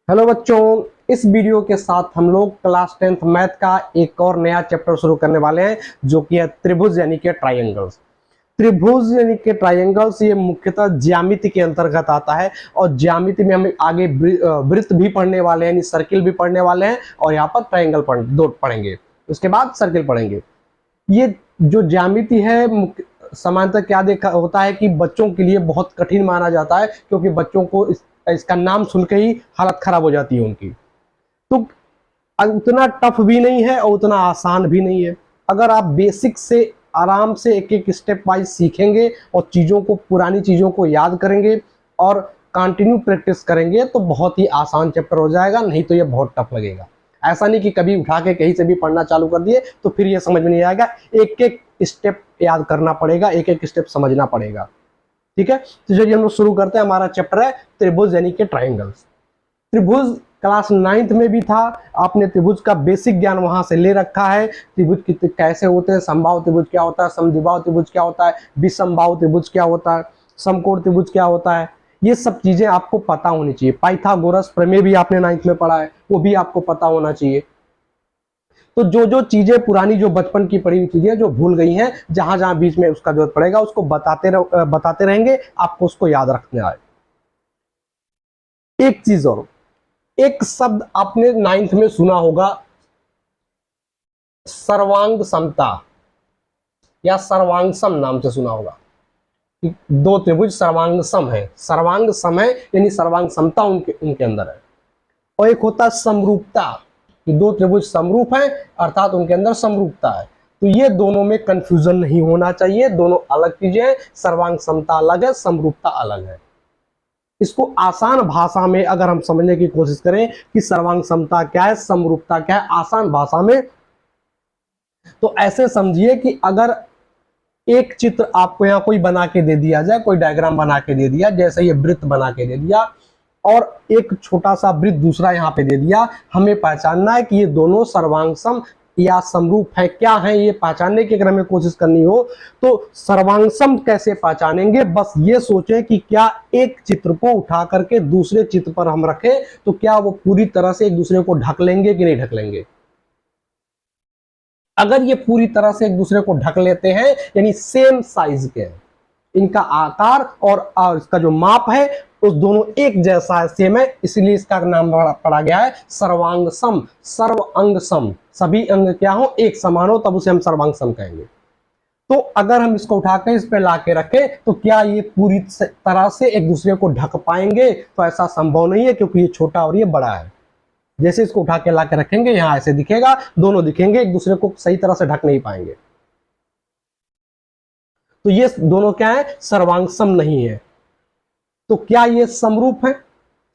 Hello बच्चों, इस video के साथ हम लोग क्लास 10th मैथ का एक और नया चैप्टर शुरू करने वाले हैं जो कि है त्रिभुज यानी कि ट्रायंगल्स। त्रिभुज यानी कि ट्रायंगल्स ये मुख्यतः ज्यामिति के अंतर्गत आता है और ज्यामिति में हम आगे वृत्त भी पढ़ने वाले हैं, यानी सर्किल भी पढ़ने वाले हैं और यहाँ पर ट्रायंगल दो पढ़ेंगे, उसके बाद सर्किल पढ़ेंगे। ये जो ज्यामिति है सामान्यतः क्या देखा होता है कि बच्चों के लिए बहुत कठिन माना जाता है, क्योंकि बच्चों को इसका नाम सुन के ही हालत खराब हो जाती है उनकी। तो उतना टफ भी नहीं है और उतना आसान भी नहीं है। अगर आप बेसिक से आराम से एक एक स्टेप वाइज सीखेंगे और चीज़ों को, पुरानी चीज़ों को याद करेंगे और कंटिन्यू प्रैक्टिस करेंगे तो बहुत ही आसान चैप्टर हो जाएगा, नहीं तो ये बहुत टफ लगेगा। ऐसा नहीं कि कभी उठा के कहीं से भी पढ़ना चालू कर दिए तो फिर ये समझ में नहीं आएगा। एक एक स्टेप याद करना पड़ेगा, एक एक स्टेप समझना पड़ेगा। ठीक है, तो चलिए हम लोग शुरू करते हैं। हमारा चैप्टर है त्रिभुज यानी कि ट्रायंगल्स। त्रिभुज क्लास 9th में भी था, आपने त्रिभुज का बेसिक ज्ञान वहां से ले रखा है। त्रिभुज कैसे होते हैं, समबाहु त्रिभुज क्या होता है, समद्विबाहु त्रिभुज क्या होता है, विषमबाहु त्रिभुज क्या होता है, समकोण त्रिभुज क्या होता है, ये सब चीजें आपको पता होनी चाहिए। पाइथागोरस प्रमेय भी आपने 9th में पढ़ा है, वो भी आपको पता होना चाहिए। तो जो जो चीजें पुरानी, जो बचपन की पढ़ी हुई चीजें जो भूल गई हैं, जहां जहां बीच में उसका जरूरत पड़ेगा उसको बताते रहेंगे, आपको उसको याद रखना है। एक चीज और, एक शब्द आपने 9th में सुना होगा, सर्वांग समता या सर्वांग सम नाम से सुना होगा। दो त्रिभुज सर्वांग सम है, सर्वांग सम है यानी सर्वांग समता उनके अंदर है। और एक होता है समरूपता, कि दो त्रिभुज समरूप हैं अर्थात उनके अंदर समरूपता है। तो ये दोनों में कंफ्यूजन नहीं होना चाहिए, दोनों अलग चीजें हैं। सर्वांग समता अलग है, समरूपता अलग है। इसको आसान भाषा में अगर हम समझने की कोशिश करें कि सर्वांग समता क्या है, समरूपता क्या है, आसान भाषा में, तो ऐसे समझिए कि अगर एक चित्र आपको यहाँ कोई बना के दे दिया जाए, कोई डायग्राम बना के दे दिया, जैसे ये वृत्त बना के दे दिया और एक छोटा सा वृत्त दूसरा यहाँ पे दे दिया, हमें पहचानना है कि ये दोनों सर्वांग सम या समरूप है, क्या है ये पहचानने की अगर हमें कोशिश करनी हो तो सर्वांग सम कैसे पहचानेंगे। बस ये सोचें कि क्या एक चित्र को उठा करके दूसरे चित्र पर हम रखें तो क्या वो पूरी तरह से एक दूसरे को ढक लेंगे कि नहीं ढक लेंगे। अगर ये पूरी तरह से एक दूसरे को ढक लेते हैं यानी सेम साइज के हैं, इनका आकार और इसका जो माप है उस दोनों एक जैसा है, सेम है, इसलिए इसका नाम पड़ा गया है सर्वांग सम। सर्व अंग सम, सभी अंग क्या हो, एक समान हो, तब उसे हम सर्वांग सम कहेंगे। तो अगर हम इसको उठा के इस पे ला के रखें तो क्या ये पूरी तरह से एक दूसरे को ढक पाएंगे, तो ऐसा संभव नहीं है, क्योंकि ये छोटा और ये बड़ा है। जैसे इसको उठा के ला के रखेंगे यहां ऐसे दिखेगा, दोनों दिखेंगे, एक दूसरे को सही तरह से ढक नहीं पाएंगे। तो ये दोनों क्या है, सर्वांग सम नहीं है। तो क्या ये समरूप है,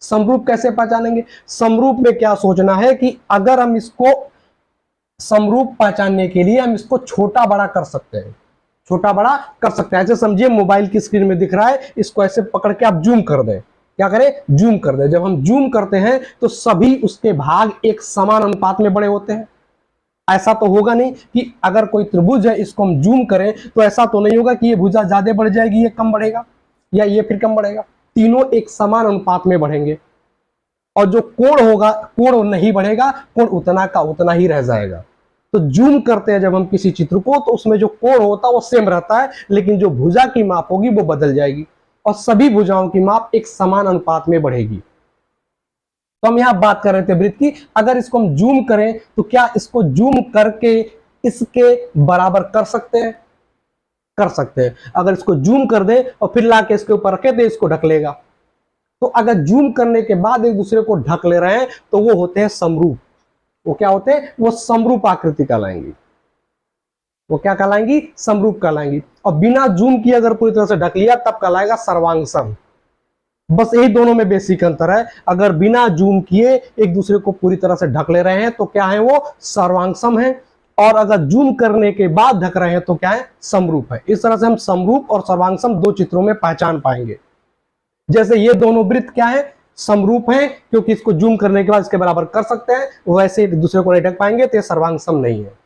समरूप कैसे पहचानेंगे। समरूप में क्या सोचना है कि अगर हम इसको समरूप पहचानने के लिए हम इसको छोटा बड़ा कर सकते हैं, छोटा बड़ा कर सकते हैं। ऐसे समझिए मोबाइल की स्क्रीन में दिख रहा है, इसको ऐसे पकड़ के आप जूम कर दें, क्या करें, जूम कर दें। जब हम जूम करते हैं तो सभी उसके भाग एक समान अनुपात में बड़े होते हैं। ऐसा तो होगा नहीं कि अगर कोई त्रिभुज है इसको हम जूम करें तो ऐसा तो नहीं होगा कि ये भुजा ज्यादा बढ़ जाएगी, ये कम बढ़ेगा, या ये फिर कम बढ़ेगा। तीनों एक समान अनुपात में बढ़ेंगे और जो कोण होगा, कोण नहीं बढ़ेगा, कोण उतना का उतना ही रह जाएगा। तो जूम करते हैं जब हम किसी चित्र को तो उसमें जो कोण होता है वो सेम रहता है, लेकिन जो भुजा की माप होगी वो बदल जाएगी और सभी भुजाओं की माप एक समान अनुपात में बढ़ेगी। तो हम यहां बात कर रहे थे वृत्त की, अगर इसको हम जूम करें तो क्या इसको जूम करके इसके बराबर कर सकते हैं, कर सकते हैं। अगर इसको जूम कर दे और फिर लाके इसके ऊपर रखे तो इसको ढक लेगा। तो अगर जूम करने के बाद एक दूसरे को ढक ले रहे हैं तो वो होते हैं समरूप। वो क्या होते हैं, वो समरूप आकृति कहलाएंगी। वो क्या कहलाएंगी, समरूप कहलाएंगी। और बिना जूम किए अगर पूरी तरह से ढक लिया तब कहलाएगा सर्वांग सम। बस यही दोनों में बेसिक अंतर है। अगर बिना जूम किए एक दूसरे को पूरी तरह से ढक ले रहे हैं तो क्या है, वो सर्वांग सम है, और अगर जूम करने के बाद ढक रहे हैं तो क्या है, समरूप है। इस तरह से हम समरूप और सर्वांग सम दो चित्रों में पहचान पाएंगे। जैसे ये दोनों वृत्त क्या है, समरूप हैं, क्योंकि इसको जूम करने के बाद इसके बराबर कर सकते हैं, वैसे एक दूसरे को नहीं ढक पाएंगे तो ये सर्वांग सम नहीं है।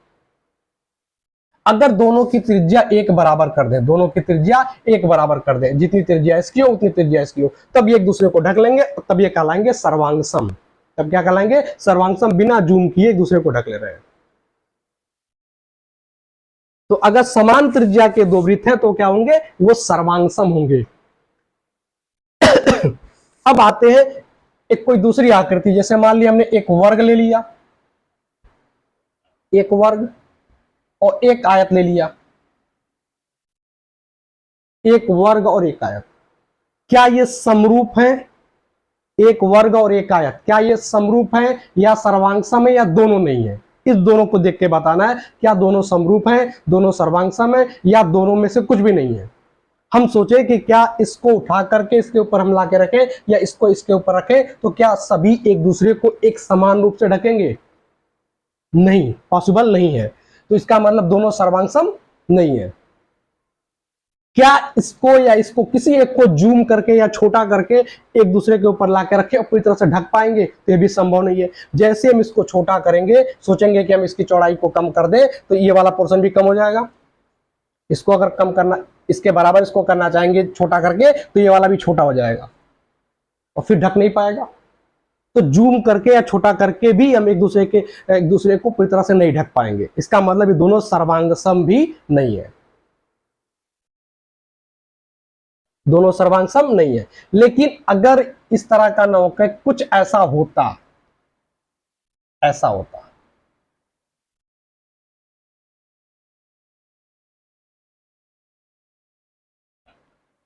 अगर दोनों की त्रिज्या एक बराबर कर दें, दोनों की त्रिज्या एक बराबर कर दें, जितनी त्रिज्या इसकी हो उतनी त्रिज्या इसकी हो, तब ये एक दूसरे को ढक लेंगे, तब ये कहलाएंगे सर्वांग सम। तब क्या कहलाएंगे? सर्वांग सम, बिना जूम किए एक दूसरे को ढक ले रहे हैं। तो अगर समान त्रिज्या के दो वृत्त हैं तो क्या होंगे? वो सर्वांग सम होंगे। अब आते हैं एक कोई दूसरी आकृति, जैसे मान लिया हमने एक वर्ग ले लिया, एक वर्ग और एक आयत ले लिया, एक वर्ग और एक आयत। क्या ये समरूप है? एक वर्ग और एक आयत, क्या ये समरूप है या सर्वांग सम है या दोनों नहीं है? इस दोनों को देख के बताना है, क्या दोनों समरूप हैं, दोनों सर्वांग सम है या दोनों में से कुछ भी नहीं है। हम सोचे कि क्या इसको उठा करके इसके ऊपर हम ला के रखें या इसको इसके ऊपर रखें, तो क्या सभी एक दूसरे को एक समान रूप से ढकेंगे? नहीं, पॉसिबल नहीं है। तो इसका मतलब दोनों सर्वांग सम नहीं है। क्या इसको या इसको किसी एक को जूम करके या छोटा करके एक दूसरे के ऊपर ला के रखे और पूरी तरह से ढक पाएंगे? तो ये भी संभव नहीं है। जैसे हम इसको छोटा करेंगे, सोचेंगे कि हम इसकी चौड़ाई को कम कर दें, तो ये वाला पोर्शन भी कम हो जाएगा। इसको अगर कम करना, इसके बराबर इसको करना चाहेंगे छोटा करके, तो ये वाला भी छोटा हो जाएगा और फिर ढक नहीं पाएगा। तो जूम करके या छोटा करके भी हम एक दूसरे को पूरी तरह से नहीं ढक पाएंगे। इसका मतलब ये दोनों सर्वांग सम भी नहीं है, दोनों सर्वांग सम नहीं है। लेकिन अगर इस तरह का न होकर कुछ ऐसा होता, ऐसा होता,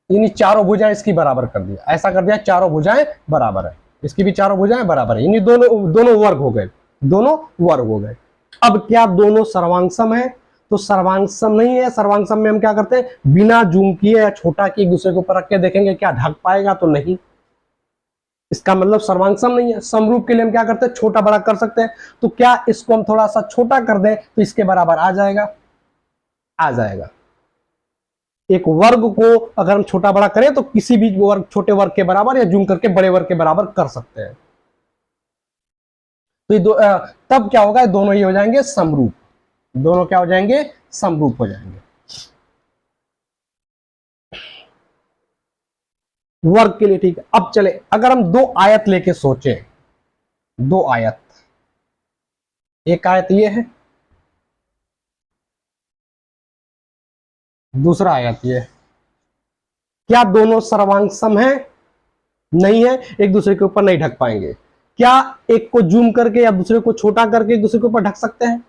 यानी चारों भुजाएं इसकी बराबर कर दिया, ऐसा कर दिया चारों भुजाएं बराबर है, इसकी भी चारों भुजाएं बराबर है, यानी दोनों वर्ग हो गए, दोनों वर्ग हो गए। अब क्या दोनों सर्वांग सम है? तो सर्वांग सम नहीं है। सर्वांग सम में हम क्या करते हैं? बिना जूम किए या छोटा किए एक दूसरे के ऊपर रख के देखेंगे क्या ढक पाएगा, तो नहीं। इसका मतलब सर्वांग सम नहीं है। समरूप के लिए हम क्या करते हैं? छोटा बड़ा कर सकते हैं। तो क्या इसको हम थोड़ा सा छोटा कर दें तो इसके बराबर आ जाएगा? आ जाएगा। एक वर्ग को अगर हम छोटा बड़ा करें तो किसी भी वर्ग, छोटे वर्ग के बराबर या जूम करके बड़े वर्ग के बराबर कर सकते हैं। तो तब क्या होगा? दोनों ही हो जाएंगे समरूप। दोनों क्या हो जाएंगे? समरूप हो जाएंगे। वर्ग के लिए ठीक है। अब चले, अगर हम दो आयत लेके सोचें, दो आयत, एक आयत ये है, दूसरा आयत ये है। क्या दोनों सर्वांग सम है? नहीं है, एक दूसरे के ऊपर नहीं ढक पाएंगे। क्या एक को जूम करके या दूसरे को छोटा करके एक दूसरे के ऊपर ढक सकते हैं?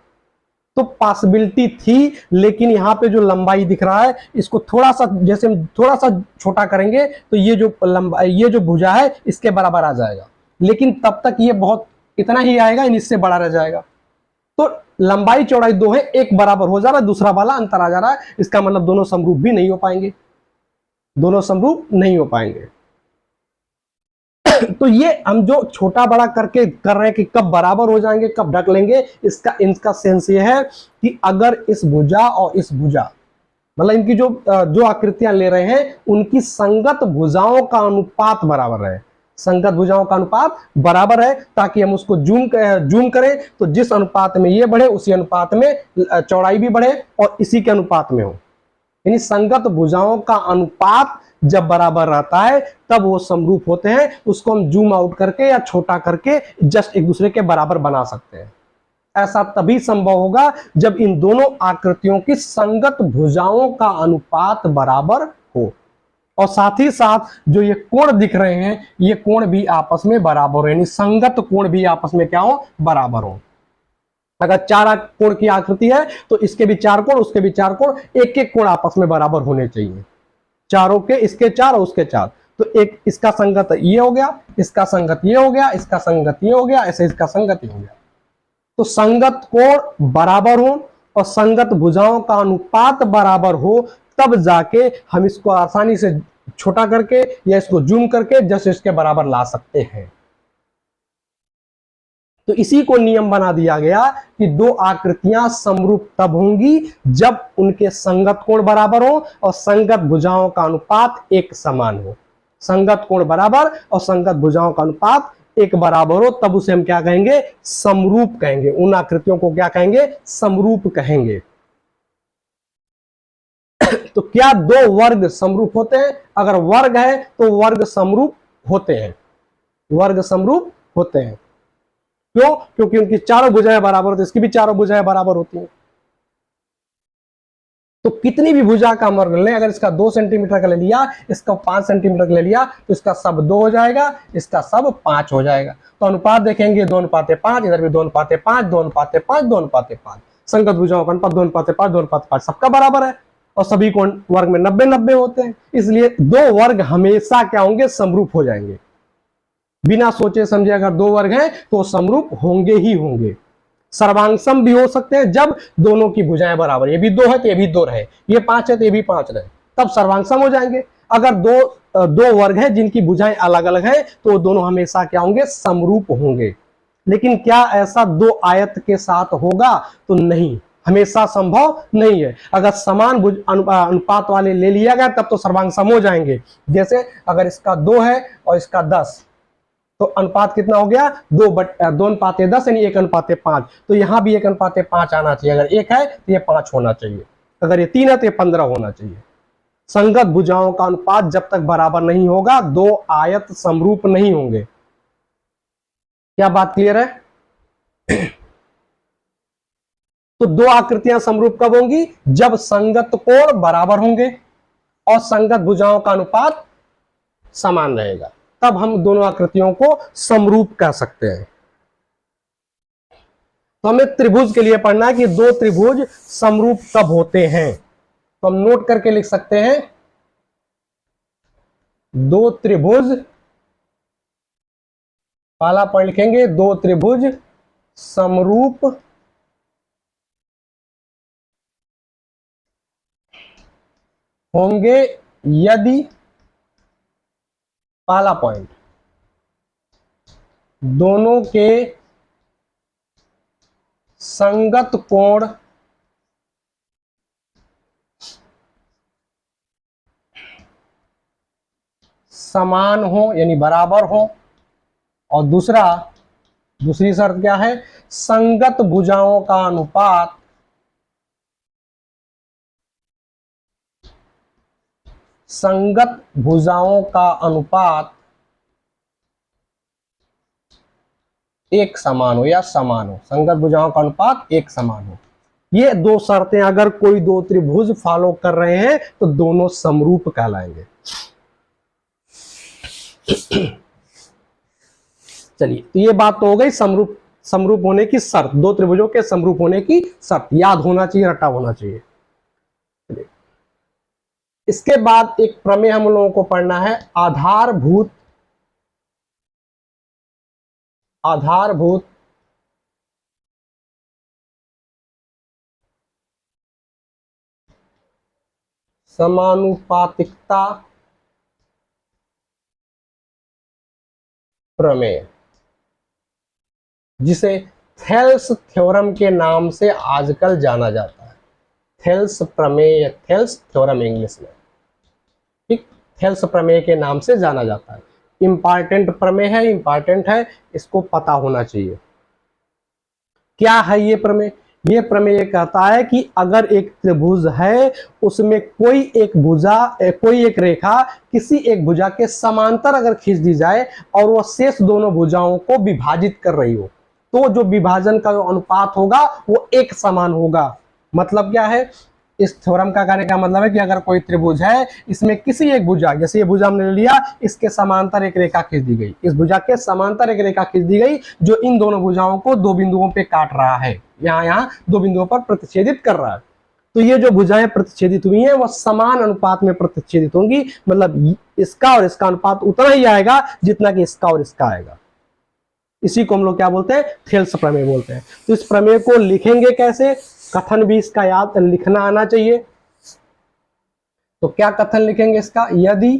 तो पॉसिबिलिटी थी, लेकिन यहां पे जो लंबाई दिख रहा है, इसको थोड़ा सा, जैसे हम थोड़ा सा छोटा करेंगे तो ये जो लंबाई, ये जो भुजा है इसके बराबर आ जाएगा, लेकिन तब तक ये बहुत इतना ही आएगा, इससे बड़ा रह जाएगा। तो लंबाई चौड़ाई दो है, एक बराबर हो जा रहा है, दूसरा वाला अंतर आ जा रहा है। इसका मतलब दोनों समरूप भी नहीं हो पाएंगे, दोनों समरूप नहीं हो पाएंगे। तो ये हम जो छोटा बड़ा करके कर रहे हैं कि कब बराबर हो जाएंगे, कब ढक लेंगे, इनका सेंस ये है कि अगर इस भुजा और इस भुजा, मतलब इनकी जो आकृतियां ले रहे हैं, उनकी संगत भुजाओं का अनुपात बराबर है। संगत भुजाओं का अनुपात बराबर है, ताकि हम उसको जूम करें तो जिस अनुपात में ये बढ़े उसी अनुपात में चौड़ाई भी बढ़े और इसी के अनुपात में हो। यानी संगत भुजाओं का अनुपात जब बराबर रहता है तब वो समरूप होते हैं। उसको हम जूम आउट करके या छोटा करके जस्ट एक दूसरे के बराबर बना सकते हैं। ऐसा तभी संभव होगा जब इन दोनों आकृतियों की संगत भुजाओं का अनुपात बराबर हो, और साथ ही साथ जो ये कोण दिख रहे हैं, ये कोण भी आपस में बराबर हो, यानी संगत कोण भी आपस में क्या हो? बराबर हो। अगर चार कोण की आकृति है तो इसके भी चार कोण, उसके भी चार कोण, एक एक कोण आपस में बराबर होने चाहिए, चारों के, इसके चार और उसके चार। तो एक इसका संगत ये हो गया, इसका संगत ये हो गया, इसका संगत ये हो गया, ऐसे इसका संगत ये हो गया। तो संगत कोण बराबर हो और संगत भुजाओं का अनुपात बराबर हो, तब जाके हम इसको आसानी से छोटा करके या इसको जूम करके जस्ट इसके बराबर ला सकते हैं। तो इसी को नियम बना दिया गया कि दो आकृतियां समरूप तब होंगी जब उनके संगत कोण बराबर हो और संगत भुजाओं का अनुपात एक समान हो। संगत कोण बराबर और संगत भुजाओं का अनुपात एक बराबर हो, तब उसे हम क्या कहेंगे? समरूप कहेंगे। उन आकृतियों को क्या कहेंगे? समरूप कहेंगे। तो क्या दो वर्ग समरूप होते हैं? अगर वर्ग है तो वर्ग समरूप होते हैं, वर्ग समरूप होते हैं। क्यों? क्योंकि उनकी चारों भुजाएं बराबर होती है, इसकी भी चारों भुजाएं बराबर होती हैं। तो कितनी भी भुजा का वर्ग लें, अगर इसका 2 सेंटीमीटर का ले लिया, इसका 5 सेंटीमीटर का ले लिया, तो इसका सब 2 हो जाएगा, इसका सब 5 हो जाएगा। तो अनुपात देखेंगे 2:5, इधर भी 2:5, 2:5, 2:5। संगत भुजाओं का अनुपात 2:5, 2:5, सबका बराबर है और सभी कोण वर्ग में 90-90 होते हैं, इसलिए दो वर्ग हमेशा क्या होंगे? समरूप हो जाएंगे। बिना सोचे समझे अगर दो वर्ग हैं तो समरूप होंगे ही होंगे। सर्वांग भी हो सकते हैं जब दोनों की भुजाएं बराबर, ये भी 2 है तो ये भी 2 रहे, ये 5 है तो ये भी 5 रहे, तब सर्वांग हो जाएंगे। अगर दो वर्ग हैं जिनकी भुजाएं अलग अलग हैं तो दोनों हमेशा क्या होंगे? समरूप होंगे। लेकिन क्या ऐसा दो आयत के साथ होगा? तो नहीं, हमेशा संभव नहीं है। अगर समान अनुपात वाले ले लिया गया तब तो सर्वांग हो जाएंगे। जैसे अगर इसका 2 है और इसका 10, तो अनुपात कितना हो गया? 2:10 यानी 1:5। तो यहां भी 1:5 आना चाहिए। अगर 1 है तो ये 5 होना चाहिए, अगर ये 3 है तो ये 15 होना चाहिए। संगत भुजाओं का अनुपात जब तक बराबर नहीं होगा दो आयत समरूप नहीं होंगे। क्या बात क्लियर है? तो दो आकृतियां समरूप कब होंगी? जब संगत कोण बराबर होंगे और संगत भुजाओं का अनुपात समान रहेगा, तब हम दोनों आकृतियों को समरूप कह सकते हैं। तो हमें त्रिभुज के लिए पढ़ना है कि दो त्रिभुज समरूप कब होते हैं। तो हम नोट करके लिख सकते हैं, दो त्रिभुज, पहला पॉइंट लिखेंगे, दो त्रिभुज समरूप होंगे यदि, पहला पॉइंट, दोनों के संगत कोण समान हो यानी बराबर हो, और दूसरी शर्त क्या है? संगत भुजाओं का अनुपात संगत भुजाओं का अनुपात एक समान हो या समान हो। संगत भुजाओं का अनुपात एक समान हो। ये दो शर्तें अगर कोई दो त्रिभुज फॉलो कर रहे हैं तो दोनों समरूप कहलाएंगे। चलिए, तो ये बात तो हो गई समरूप होने की शर्त, दो त्रिभुजों के समरूप होने की शर्त। याद होना चाहिए, रटा होना चाहिए। इसके बाद एक प्रमेय हम लोगों को पढ़ना है, आधारभूत समानुपातिकता प्रमेय, जिसे थेल्स थ्योरम के नाम से आजकल जाना जाता है। थेल्स प्रमेय या थेल्स थ्योरम इंग्लिश में, ठीक, थेल्स प्रमेय के नाम से जाना जाता है। इंपॉर्टेंट प्रमेय है, इंपॉर्टेंट है, इसको पता होना चाहिए। क्या है ये प्रमेय? ये प्रमेय कहता है कि अगर एक त्रिभुज है, उसमें कोई एक रेखा किसी एक भुजा के समांतर अगर खींच दी जाए और वो शेष दोनों भुजाओं को विभाजित कर रही हो, तो जो विभाजन का जो अनुपात होगा वो एक समान होगा। मतलब क्या है? इस थ्योरम का कहने का मतलब है कि अगर कोई त्रिभुज है, इसमें किसी एक भुजा, जैसे ये भुजा हमने लिया, इसके समांतर एक रेखा खींच दी गई, इस भुजा के समांतर एक रेखा खींच दी गई जो इन दोनों भुजाओं को दो बिंदुओं पे काट रहा है, यहाँ दो बिंदुओं पर प्रतिच्छेदित कर रहा है। तो ये जो भुजाएं प्रतिच्छेदित हुई हैं वह समान अनुपात में प्रतिच्छेदित होंगी, मतलब इसका और इसका अनुपात उतना ही आएगा जितना कि इसका और इसका आएगा। इसी को हम लोग क्या बोलते हैं? थेल्स प्रमेय बोलते हैं। तो इस प्रमेय को लिखेंगे कैसे? कथन भी इसका याद लिखना आना चाहिए। तो क्या कथन लिखेंगे इसका? यदि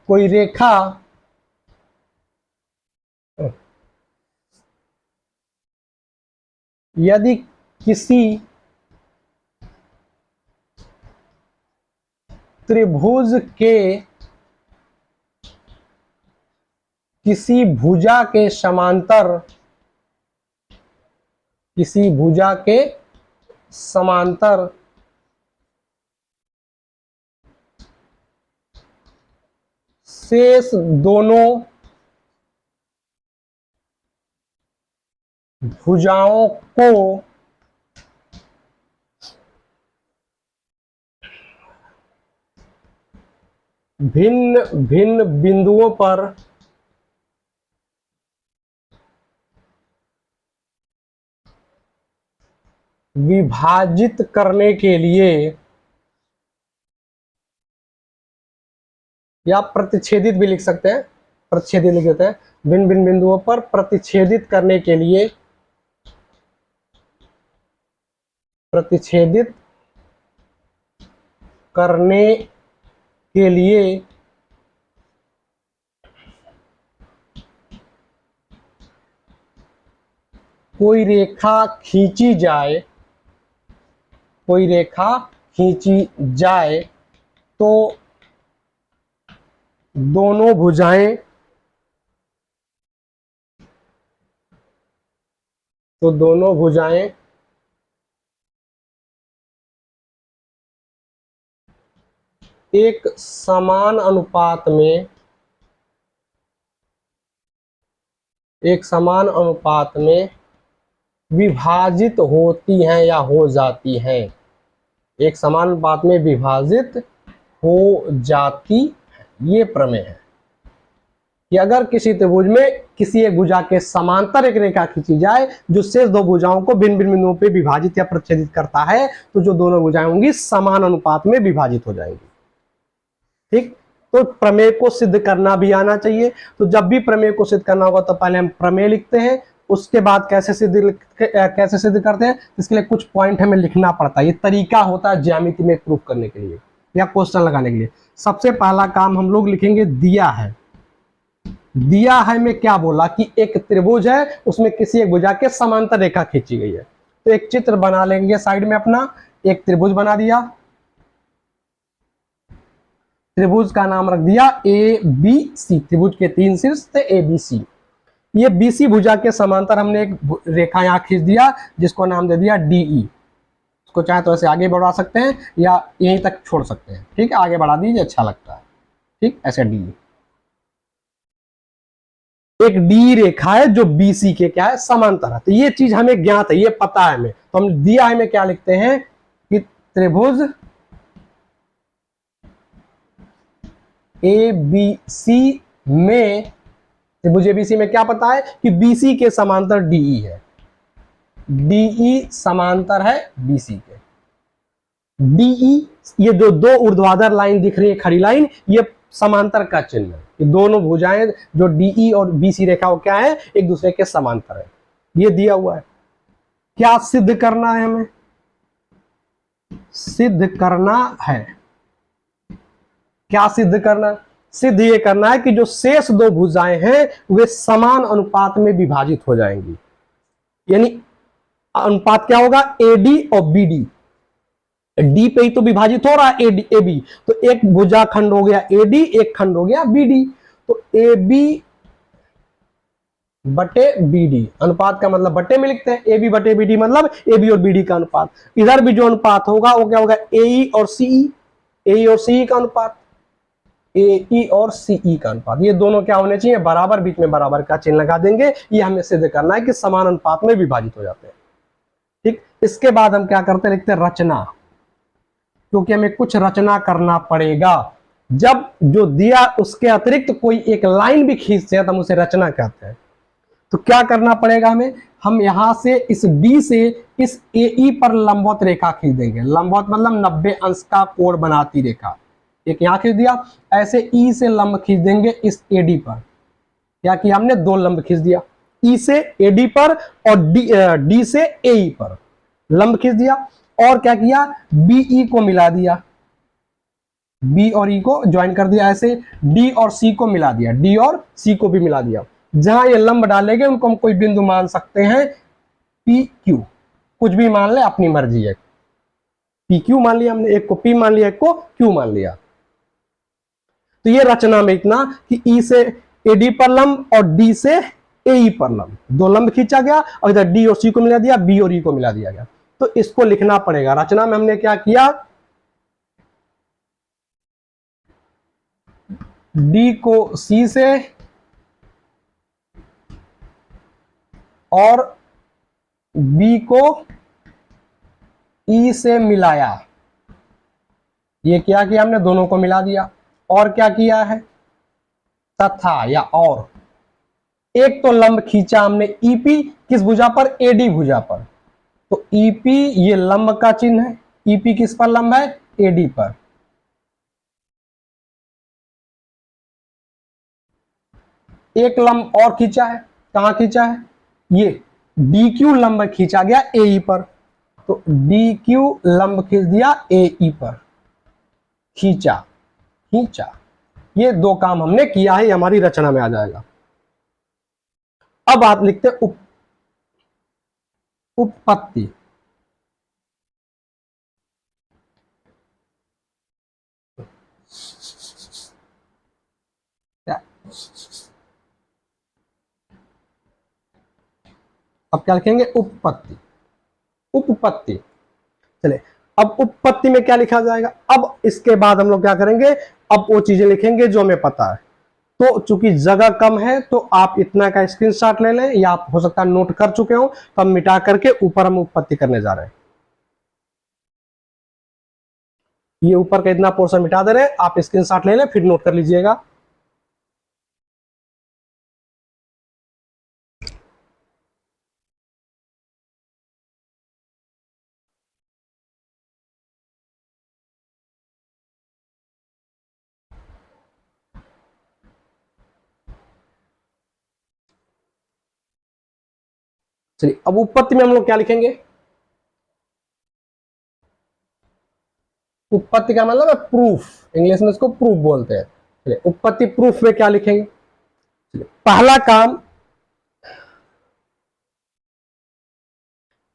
कोई रेखा यदि किसी त्रिभुज के किसी भुजा के समांतर शेष दोनों भुजाओं को भिन्न भिन्न बिंदुओं पर विभाजित करने के लिए, या प्रतिच्छेदित भी लिख सकते हैं, प्रतिच्छेदित लिख देते हैं, भिन्न भिन्न बिंदुओं पर प्रतिच्छेदित करने के लिए, प्रतिच्छेदित करने के लिए कोई रेखा खींची जाए, कोई रेखा खींची जाए तो दोनों भुजाएं, तो दोनों भुजाएं एक समान अनुपात में, एक समान अनुपात में विभाजित होती हैं या हो जाती हैं, एक समान अनुपात में विभाजित हो जाती है। ये प्रमेय है कि अगर किसी त्रिभुज में किसी एक भुजा के समांतर एक रेखा खींची जाए जो शेष दो भुजाओं को भिन्न भिन्न बिंदुओं पे विभाजित या प्रतिच्छेदित करता है, तो जो दोनों भुजाएं होंगी समान अनुपात में विभाजित हो जाएंगी। ठीक, तो प्रमेय को सिद्ध करना भी आना चाहिए। तो जब भी प्रमेय को सिद्ध करना होगा तो पहले हम प्रमेय लिखते हैं, उसके बाद कैसे सिद्ध करते हैं, इसके लिए कुछ पॉइंट हमें लिखना पड़ता है। ये तरीका होता है ज्यामिति में प्रूफ करने के लिए या क्वेश्चन लगाने के लिए। सबसे पहला काम हम लोग लिखेंगे दिया है। दिया है में क्या बोला कि एक त्रिभुज है, उसमें किसी एक भुजा के समांतर रेखा खींची गई है। तो एक चित्र बना लेंगे साइड में अपना, एक त्रिभुज बना दिया, त्रिभुज का नाम रख दिया ए बी सी, त्रिभुज के 3 शीर्ष थे ए बी सी। ये बीसी भुजा के समांतर हमने एक रेखा यहां खींच दिया जिसको नाम दे दिया डीई। इसको चाहे तो ऐसे आगे बढ़ा सकते हैं या यहीं तक छोड़ सकते हैं, ठीक है, आगे बढ़ा दीजिए, अच्छा लगता है, ठीक, ऐसे डी। एक डी रेखा है जो बीसी के क्या है, समांतर है। तो ये चीज हमें ज्ञात है, ये पता है हमें, तो हम दिया है में क्या लिखते हैं कि त्रिभुज ए बी सी में, त्रिभुज एबीसी में क्या पता है कि बीसी के समांतर डीई है, डीई समांतर है बीसी के। डीई, ये जो दो ऊर्ध्वाधर लाइन दिख रही है खड़ी लाइन, ये समांतर का चिन्ह है। ये दोनों भुजाएं जो डीई और बीसी रेखा वो क्या है, एक दूसरे के समांतर है। ये दिया हुआ है। क्या सिद्ध करना है हमें, सिद्ध करना है, क्या सिद्ध करना, सिद्ध ये करना है कि जो शेष दो भुजाएं हैं वे समान अनुपात में विभाजित हो जाएंगी। यानी अनुपात क्या होगा, एडी और बीडी, डी पे ही तो विभाजित हो रहा है एडी ए बी, तो एक भुजा खंड हो गया एडी, एक खंड हो गया बीडी। तो ए बी बटे बीडी, अनुपात का मतलब बटे में लिखते हैं, ए बी बटे बीडी मतलब ए बी और बीडी का अनुपात। इधर भी जो अनुपात होगा वो क्या होगा, एई और सीई, एई और सीई का अनुपात, एई और सीई का अनुपात। ये दोनों क्या होने चाहिए, बराबर, बीच में बराबर का चिन्ह लगा देंगे। ये हमें सिद्ध करना है कि समान अनुपात में विभाजित हो जाते हैं। ठीक, इसके बाद हम क्या करते हैं, लिखते हैं रचना, क्योंकि हमें कुछ रचना करना पड़ेगा। जब जो दिया उसके अतिरिक्त कोई एक लाइन भी खींचते हैं तो हम उसे रचना कहते हैं। तो क्या करना पड़ेगा हमें, हम यहां से इस डी से इस एई पर लंबवत रेखा खींच देंगे। लंबवत मतलब 90 अंश का कोण बनाती रेखा, एक यहां खींच दिया, ऐसे ई से लंब खींच देंगे इस एडी पर। क्या किया हमने, दो लंब खींच दिया, ई से एडी पर और डी से एई पर लंब खींच दिया। और क्या किया, बीई को मिला दिया, बी और ई को ज्वाइन कर दिया, ऐसे डी और सी को मिला दिया, डी और सी को भी मिला दिया। जहां ये लंब डालेंगे उनको हम कोई बिंदु मान सकते हैं, पी क्यू, कुछ भी मान ले, अपनी मर्जी है। पी क्यू मान लिया हमने, एक को पी मान लिया, एक को क्यू मान लिया। तो ये रचना में इतना कि ई से एडी पर लंब और डी से एई पर लंब, दो लंब खींचा गया और इधर डी और सी को मिला दिया, बी और ई को मिला दिया गया। तो इसको लिखना पड़ेगा। रचना में हमने क्या किया, डी को सी से और बी को ई से मिलाया, ये क्या किया हमने, दोनों को मिला दिया। और क्या किया है, तथा या और, एक तो लंब खींचा हमने ईपी, किस भुजा पर, एडी भुजा पर। तो ईपी ये लंब का चिन्ह है, ईपी किस पर लंब है, एडी पर। एक लंब और खींचा है, कहां खींचा है, ये डी क्यू लंब खींचा गया एई पर। तो डी क्यू लंब खींच दिया एई पर, खींचा खींचा। ये दो काम हमने किया है, हमारी रचना में आ जाएगा। अब आप लिखते उपपत्ति। अब क्या लिखेंगे, उपपत्ति। उपपत्ति, चले अब उपपत्ति में क्या लिखा जाएगा। अब इसके बाद हम लोग क्या करेंगे, अब वो चीजें लिखेंगे जो हमें पता है। तो चूंकि जगह कम है तो आप इतना का स्क्रीनशॉट ले लें, या आप हो सकता है नोट कर चुके हो, तो हम मिटा करके ऊपर हम उपपत्ति करने जा रहे हैं। ये ऊपर का इतना पोर्शन मिटा दे रहे हैं, आप स्क्रीनशॉट ले लें, फिर नोट कर लीजिएगा। चलिए अब उपपत्ति में हम लोग क्या लिखेंगे, उपपत्ति का मतलब है प्रूफ, इंग्लिश में इसको प्रूफ बोलते हैं। चलिए उपपत्ति प्रूफ में क्या लिखेंगे, पहला काम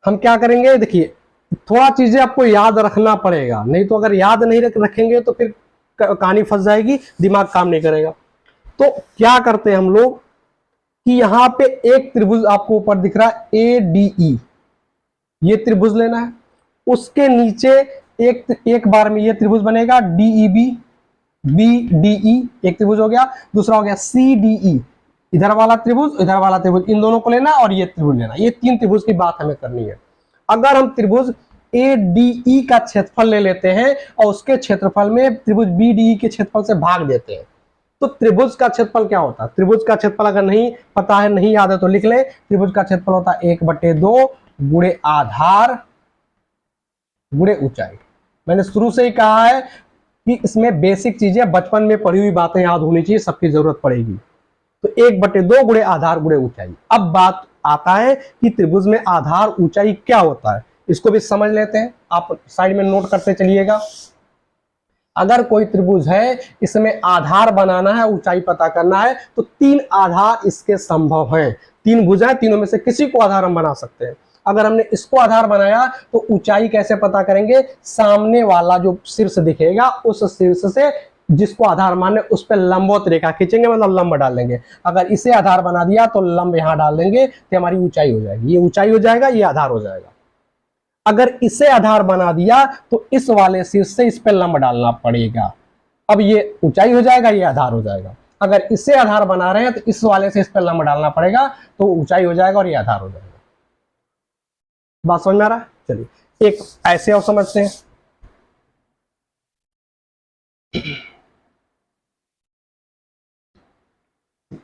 हम क्या करेंगे, देखिए थोड़ा चीजें आपको याद रखना पड़ेगा, नहीं तो अगर याद नहीं रखेंगे तो फिर कहानी फंस जाएगी, दिमाग काम नहीं करेगा। तो क्या करते हैं हम लोग कि यहां पे एक त्रिभुज आपको ऊपर दिख रहा है ए डी ई, ये त्रिभुज लेना है। उसके नीचे एक बार में ये त्रिभुज बनेगा D E B, B D E, एक त्रिभुज हो गया। दूसरा हो गया सी डी ई, इधर वाला त्रिभुज इधर वाला त्रिभुज, इन दोनों को लेना और ये त्रिभुज लेना। ये तीन त्रिभुज की बात हमें करनी है। अगर हम त्रिभुज ए डी ई का क्षेत्रफल ले लेते हैं और उसके क्षेत्रफल में त्रिभुज बी डी ई के क्षेत्रफल से भाग देते हैं, तो त्रिभुज का क्षेत्रफल क्या होता है। त्रिभुज का क्षेत्रफल अगर नहीं पता है, नहीं याद है तो लिख ले, त्रिभुज का क्षेत्रफल होता है 1/2 गुणे आधार गुणे ऊंचाई। मैंने शुरू से ही कहा है कि इसमें बेसिक चीजें बचपन में पढ़ी हुई बातें याद होनी चाहिए, सबकी जरूरत पड़ेगी। तो 1/2 गुणे आधार गुणे ऊंचाई। अब बात आता है कि त्रिभुज में आधार ऊंचाई क्या होता है, इसको भी समझ लेते हैं। आप साइड में नोट करते चलिएगा। अगर कोई त्रिभुज है, इसमें आधार बनाना है, ऊंचाई पता करना है, तो 3 आधार इसके संभव हैं। 3 भुजाएं, तीनों में से किसी को आधार हम बना सकते हैं। अगर हमने इसको आधार बनाया तो ऊंचाई कैसे पता करेंगे, सामने वाला जो शीर्ष दिखेगा उस शीर्ष से जिसको आधार माने उस पर लंबवत रेखा खींचेंगे, मतलब लंब डाल देंगे। अगर इसे आधार बना दिया तो लंब यहां डाल देंगे, तो हमारी ऊंचाई हो जाएगी। ये ऊंचाई हो जाएगा, ये आधार हो जाएगा। अगर इसे आधार बना दिया तो इस वाले शीर्ष से इस पर लंब डालना पड़ेगा। अब ये ऊंचाई हो जाएगा, ये आधार हो जाएगा। अगर इसे आधार बना रहे हैं तो इस वाले से इस पर लंब डालना पड़ेगा, तो ऊंचाई हो जाएगा और ये आधार हो जाएगा। बात समझ में आ रहा है। चलिए एक ऐसे और समझते हैं।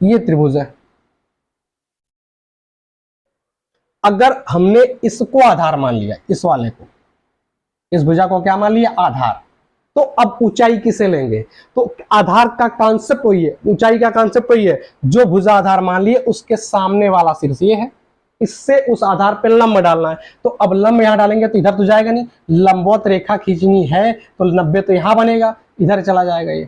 ये त्रिभुज है, अगर हमने इसको आधार मान लिया, इस वाले को, इस भुजा को क्या मान लिया, आधार, तो अब ऊंचाई किसे लेंगे। तो आधार का कांसेप्ट वही है, ऊंचाई का कांसेप्ट वही है। जो भुजा आधार मान लिए उसके सामने वाला शीर्ष ये है, इससे उस आधार पे लंब डालना है। तो अब लंब यहां डालेंगे तो इधर तो जाएगा नहीं, लंबवत रेखा खींचनी है तो 90 तो यहां बनेगा, इधर चला जाएगा ये।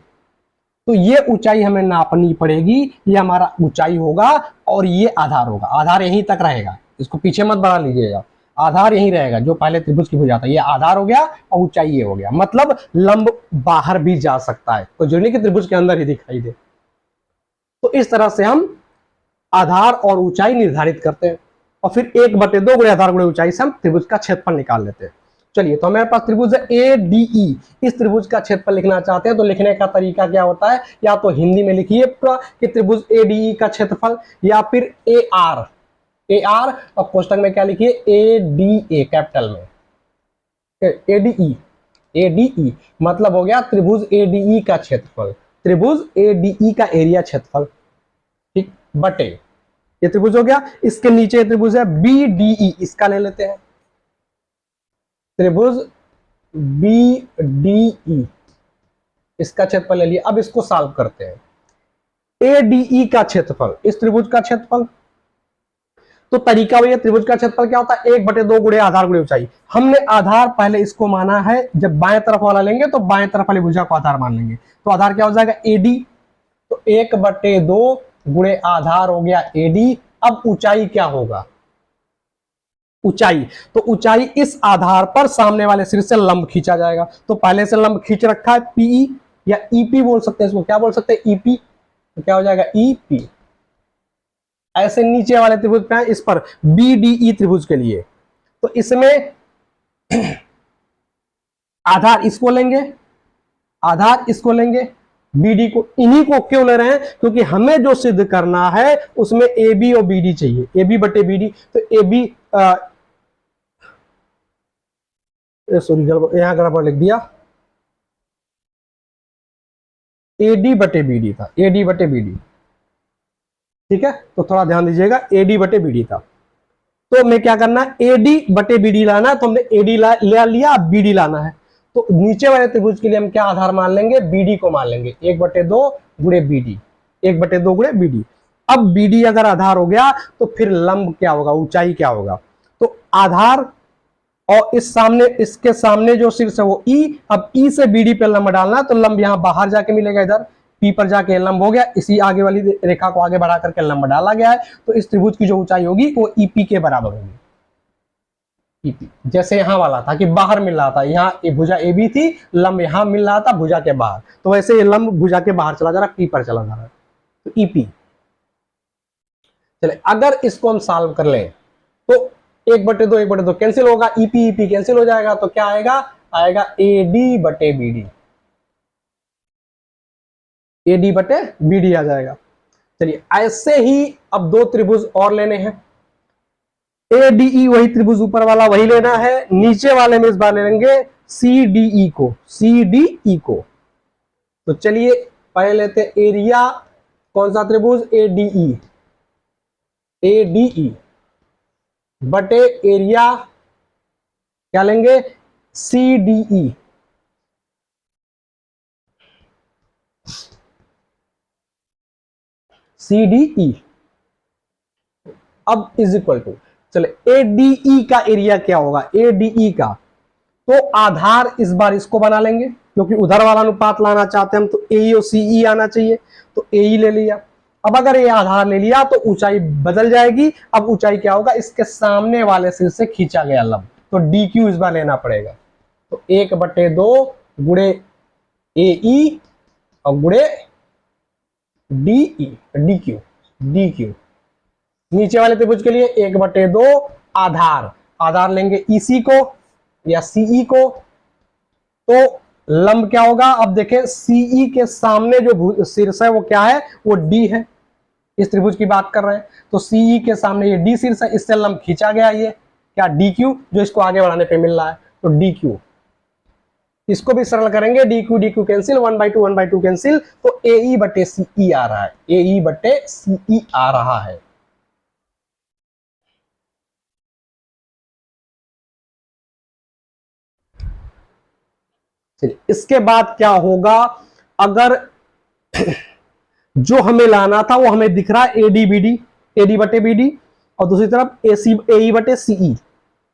तो ये ऊंचाई हमें नापनी पड़ेगी, ये हमारा ऊंचाई होगा और ये आधार होगा। आधार यहीं तक रहेगा, इसको पीछे मत बढ़ा लीजिएगा, आधार यहीं रहेगा। जो पहले त्रिभुज की भुजा था ये आधार हो गया और ऊंचाई ये हो गया। मतलब लंब बाहर भी जा सकता है, तो जो नहीं कि त्रिभुज के अंदर ही दिखाई दे। तो इस तरह से हम आधार और ऊंचाई निर्धारित करते हैं और फिर 1/2 गुणे आधार गुणे ऊंचाई से हम त्रिभुज का क्षेत्रफल निकाल लेते हैं। चलिए तो हमारे पास त्रिभुज है ए डी ई। इस त्रिभुज का क्षेत्रफल लिखना चाहते हैं तो लिखने का तरीका क्या होता है, या तो हिंदी में लिखिए पूरा कि त्रिभुज ए डी ई का क्षेत्रफल, या फिर ए आर, AR, और कोष्टक में क्या लिखिए ADA कैपिटल में, ADE, ADE मतलब हो गया त्रिभुज ADE का क्षेत्रफल, त्रिभुज ADE का एरिया क्षेत्रफल, ठीक, बटे ये त्रिभुज हो गया। इसके नीचे त्रिभुज है BDE, इसका ले लेते हैं त्रिभुज BDE, इसका क्षेत्रफल ले लिया। अब इसको सॉल्व करते हैं। ADE का क्षेत्रफल, इस त्रिभुज का क्षेत्रफल, तो तरीका वही है, त्रिभुज का क्षेत्रफल क्या होता है 1/2 गुणे आधार गुणे ऊंचाई। हमने आधार पहले इसको माना है, जब बाएं तरफ वाला लेंगे तो बाएं तरफ वाली भुजा को आधार मान लेंगे, तो आधार क्या हो जाएगा AD, तो 1/2 गुणे आधार हो गया AD। अब ऊंचाई क्या होगा, ऊंचाई, तो ऊंचाई इस आधार पर सामने वाले सिर से लंब खींचा जाएगा, तो पहले से लंब खींच रखा है PE या EP बोल सकते हैं इसको, क्या बोल सकते हैं EP, तो क्या हो जाएगा EP। ऐसे नीचे वाले त्रिभुज पे है, इस पर BDE त्रिभुज के लिए, तो इसमें आधार इसको लेंगे, आधार इसको लेंगे, BD को, इन्हीं को क्यों ले रहे हैं, क्योंकि हमें जो सिद्ध करना है उसमें AB और BD चाहिए, AB बटे BD, तो AB सॉरी यहां गड़बड़ लिख दिया, AD बटे BD था, AD बटे BD, ठीक है, तो थोड़ा ध्यान दीजिएगा, AD बटे BD था। तो मैं क्या करना है AD बटे BD लाना है, तो हमने AD ले लिया, BD लाना है, तो नीचे वाले त्रिभुज के लिए हम क्या आधार मान लेंगे, BD को मान लेंगे, 1/2 गुणे BD, 1/2 गुणे BD। अब BD अगर आधार हो गया तो फिर लंब क्या होगा, ऊंचाई क्या होगा, तो आधार और इस सामने, इसके सामने जो शीर्ष है वो E, अब E से BD पे लंब डालना, तो लंब यहां बाहर जाके मिलेगा, इधर P पर जाके लंब हो गया, इसी आगे वाली रेखा को आगे बढ़ा करके लंब डाला गया है, तो इस त्रिभुज की जो ऊंचाई होगी वो EP के बराबर होगी। EP जैसे यहां वाला था कि बाहर मिल रहा था, यहाँ भुजा AB थी, लंब यहां मिल रहा था भुजा के बाहर, तो वैसे ये लंब भुजा के बाहर चला जा रहा, P पर चला जा रहा है, तो EP। चले अगर इसको हम सॉल्व कर ले तो 1/2 कैंसिल होगा, EP कैंसिल हो जाएगा, तो क्या आएगा, आएगा AD बटे BD, AD बटे BD आ जाएगा। चलिए ऐसे ही अब दो त्रिभुज और लेने हैं, ADE वही त्रिभुज ऊपर वाला वही लेना है, नीचे वाले में इस बार ले लेंगे CDE को, CDE को। तो चलिए पहले लेते एरिया, कौन सा त्रिभुज ADE, ADE बटे एरिया क्या लेंगे CDE, CDE। अब इज इक्वल टू, चले ADE का एरिया क्या होगा, ADE का, तो आधार इस बार इसको बना लेंगे, क्योंकि उधर वाला अनुपात लाना चाहते हैं हम, तो AE और CE आना चाहिए, तो AE ले लिया। अब अगर ये आधार ले लिया तो ऊंचाई बदल जाएगी, अब ऊंचाई क्या होगा, इसके सामने वाले सिर से खींचा गया लंब, तो DQ इस बार लेना पड़ेगा, तो 1/2 गुणे AE और गुणे DQ, नीचे वाले त्रिभुज के लिए 1/2 आधार, आधार लेंगे EC को या CE को, तो लंब क्या होगा, अब देखें CE के सामने जो शीर्ष है वो क्या है, वो D है, इस त्रिभुज की बात कर रहे हैं, तो CE के सामने ये D शीर्ष है, इससे लंब खींचा गया, ये क्या DQ, जो इसको आगे बढ़ाने पे मिल रहा है, तो DQ। इसको भी सरल करेंगे, DQ कैंसिल, 1/2 कैंसिल, तो AE बटे CE आ रहा है, AE बटे CE आ रहा है। चलिए इसके बाद क्या होगा, अगर जो हमें लाना था वो हमें दिख रहा है AD बटे BD, और दूसरी तरफ AE बटे CE,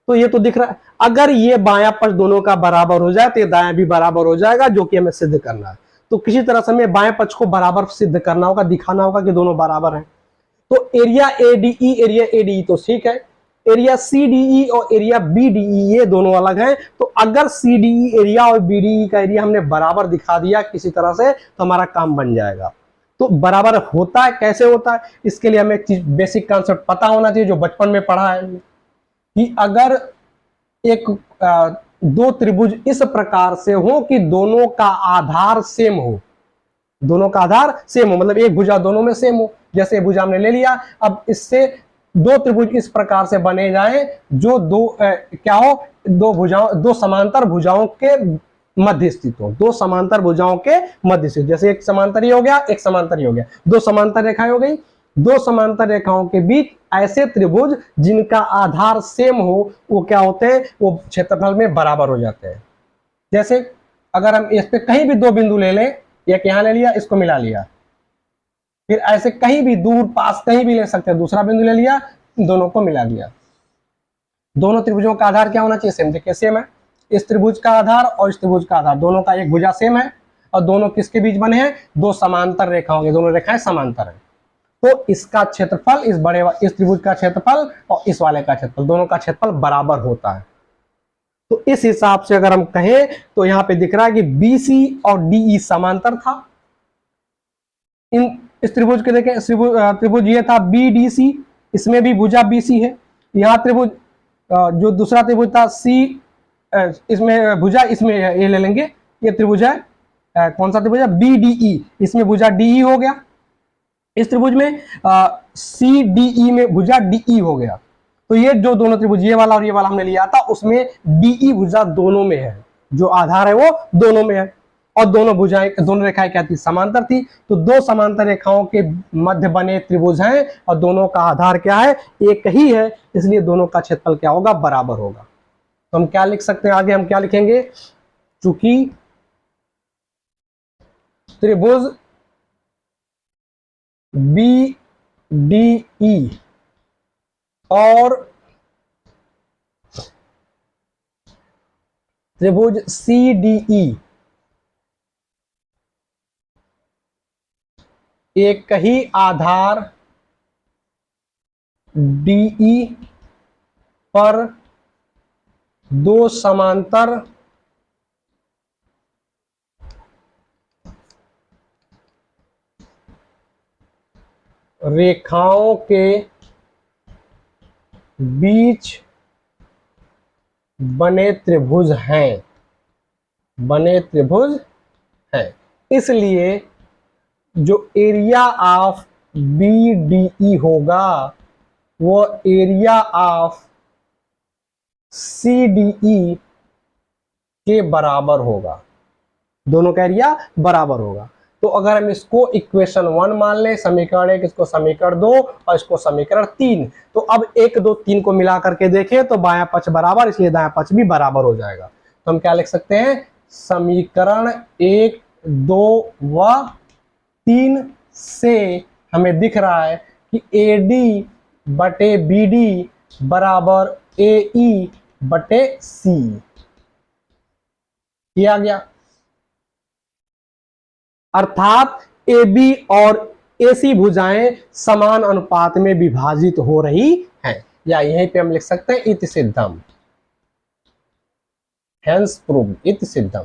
तो ये तो दिख रहा है। अगर ये बायां पक्ष दोनों का बराबर हो जाए तो ये दायां भी बराबर हो जाएगा, जो कि हमें सिद्ध करना है। तो किसी तरह से हमें बाएं पक्ष को बराबर सिद्ध करना होगा, दिखाना होगा कि दोनों बराबर हैं। तो एरिया ADE तो ठीक है, एरिया CDE और एरिया BDE ये दोनों अलग हैं। तो अगर CDE एरिया और BDE का एरिया हमने बराबर दिखा दिया किसी तरह से, तो हमारा काम बन जाएगा। तो बराबर होता है, कैसे होता है, इसके लिए हमें एक चीज बेसिक कॉन्सेप्ट पता होना चाहिए, जो बचपन में पढ़ा है कि अगर एक दो त्रिभुज इस प्रकार से हो कि दोनों का आधार सेम हो, दोनों का आधार सेम हो, मतलब एक भुजा दोनों में सेम हो, जैसे भुजा हमने ले लिया, अब इससे दो त्रिभुज इस प्रकार से बने जाएं जो क्या हो, दो समांतर भुजाओं के मध्य स्थित हो, दो समांतर भुजाओं के मध्य स्थित। जैसे एक समांतर ही हो गया, एक समांतर ही हो गया, दो समांतर रेखाएं हो गई। दो समांतर रेखाओं के बीच ऐसे त्रिभुज जिनका आधार सेम हो, वो क्या होते हैं, वो क्षेत्रफल में बराबर हो जाते हैं। जैसे अगर हम इस पे कहीं भी दो बिंदु ले लें, एक यहां ले लिया, इसको मिला लिया, फिर ऐसे कहीं भी दूर पास कहीं भी ले सकते हैं, दूसरा बिंदु ले लिया, दोनों को मिला दिया। दोनों त्रिभुजों का आधार क्या होना चाहिए, सेम। देखिए सेम है, इस त्रिभुज का आधार और इस त्रिभुज का आधार, दोनों का एक भुजा सेम है, और दोनों किसके बीच बने हैं, दो समांतर रेखाओं के, दोनों रेखाएं समांतर हैं। तो इसका क्षेत्रफल, इस त्रिभुज का क्षेत्रफल और इस वाले का क्षेत्रफल, दोनों का क्षेत्रफल बराबर होता है। तो इस हिसाब से अगर हम कहें तो यहां पे दिख रहा है कि BC और DE समांतर था। इस त्रिभुज के देखें, त्रिभुज ये था BDC, इसमें भी भुजा BC है। यहाँ त्रिभुज जो दूसरा त्रिभुज था C, इसमें भुजा, इसमें ये ले लेंगे, ये त्रिभुज है, कौन सा त्रिभुज है, BDE, इसमें भुजा DE हो गया। इस त्रिभुज में CDE में भुजा DE हो गया। तो ये जो दोनों त्रिभुज, ये वाला और ये वाला हमने लिया था, उसमें DE भुजा दोनों में है, जो आधार है वो दोनों में है, और दोनों भुजाएं, दोनों रेखाएं क्या थी, समांतर थी। तो दो समांतर रेखाओं के मध्य बने त्रिभुज हैं और दोनों का आधार क्या है, एक ही है, इसलिए दोनों का क्षेत्रफल क्या होगा, बराबर होगा। तो हम क्या लिख सकते हैं, आगे हम क्या लिखेंगे, चूंकि त्रिभुज BDE और त्रिभुज CDE एक ही आधार DE पर दो समांतर रेखाओं के बीच बने त्रिभुज हैं, इसलिए जो एरिया ऑफ BDE होगा वो एरिया ऑफ CDE के बराबर होगा, दोनों का एरिया बराबर होगा। तो अगर हम इसको इक्वेशन 1 मान लें, समीकरण 1, इसको समीकरण 2 और इसको समीकरण 3, तो अब 1, 2, 3 को मिला करके देखें तो बायां पक्ष बराबर, इसलिए दायां पक्ष भी बराबर हो जाएगा। तो हम क्या लिख सकते हैं, समीकरण 1, 2 व 3 से हमें दिख रहा है कि AD बटे BD बराबर AE बटे C किया गया। अर्थात AB और AC भुजाएं समान अनुपात में विभाजित हो रही हैं, या यहीं पे हम लिख सकते हैं इति सिद्धम, हेंस प्रूव्ड, इति सिद्धम,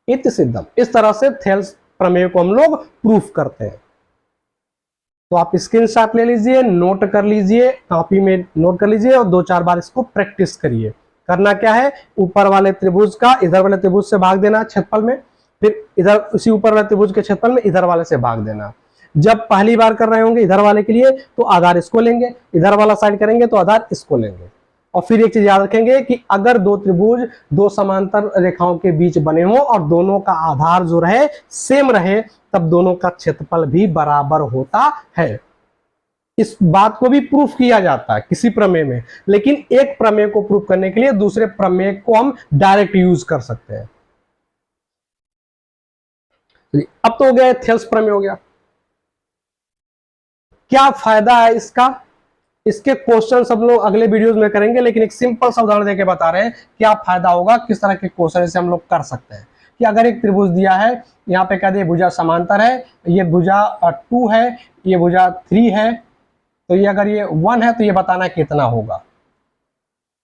इति सिद्धम। इस तरह से थेल्स प्रमेय को हम लोग प्रूफ करते हैं। तो आप स्क्रीनशॉट ले लीजिए, नोट कर लीजिए, कॉपी में नोट कर लीजिए और 2-4 बार इसको प्रैक्टिस करिए। करना क्या है, ऊपर वाले त्रिभुज का इधर वाले त्रिभुज से भाग देना क्षेत्रफल में, फिर इधर उसी ऊपर वाले त्रिभुज के क्षेत्रफल में इधर वाले से भाग देना। जब पहली बार कर रहे होंगे इधर वाले के लिए तो आधार इसको लेंगे, इधर वाला साइड करेंगे तो आधार इसको लेंगे। और फिर एक चीज याद रखेंगे कि अगर दो त्रिभुज दो समांतर रेखाओं के बीच बने हों और दोनों का आधार जो रहे सेम रहे, तब दोनों का क्षेत्रफल भी बराबर होता है। इस बात को भी प्रूफ किया जाता है किसी प्रमेय में, लेकिन एक प्रमेय को प्रूफ करने के लिए दूसरे प्रमेय को हम डायरेक्ट यूज कर सकते हैं। अब तो हो गया, थेल्स प्रमेय हो गया। क्या फायदा है इसका, इसके क्वेश्चन सब लोग अगले वीडियोस में करेंगे, लेकिन एक सिंपल सा उदाहरण देके बता रहे हैं क्या फायदा होगा, किस तरह के क्वेश्चन से हम लोग कर सकते हैं। कि अगर एक त्रिभुज दिया है, यहाँ पे कह दे भुजा समांतर है, ये भुजा 2 है, ये भुजा 3 है, तो ये अगर ये 1 है तो ये बताना कितना होगा,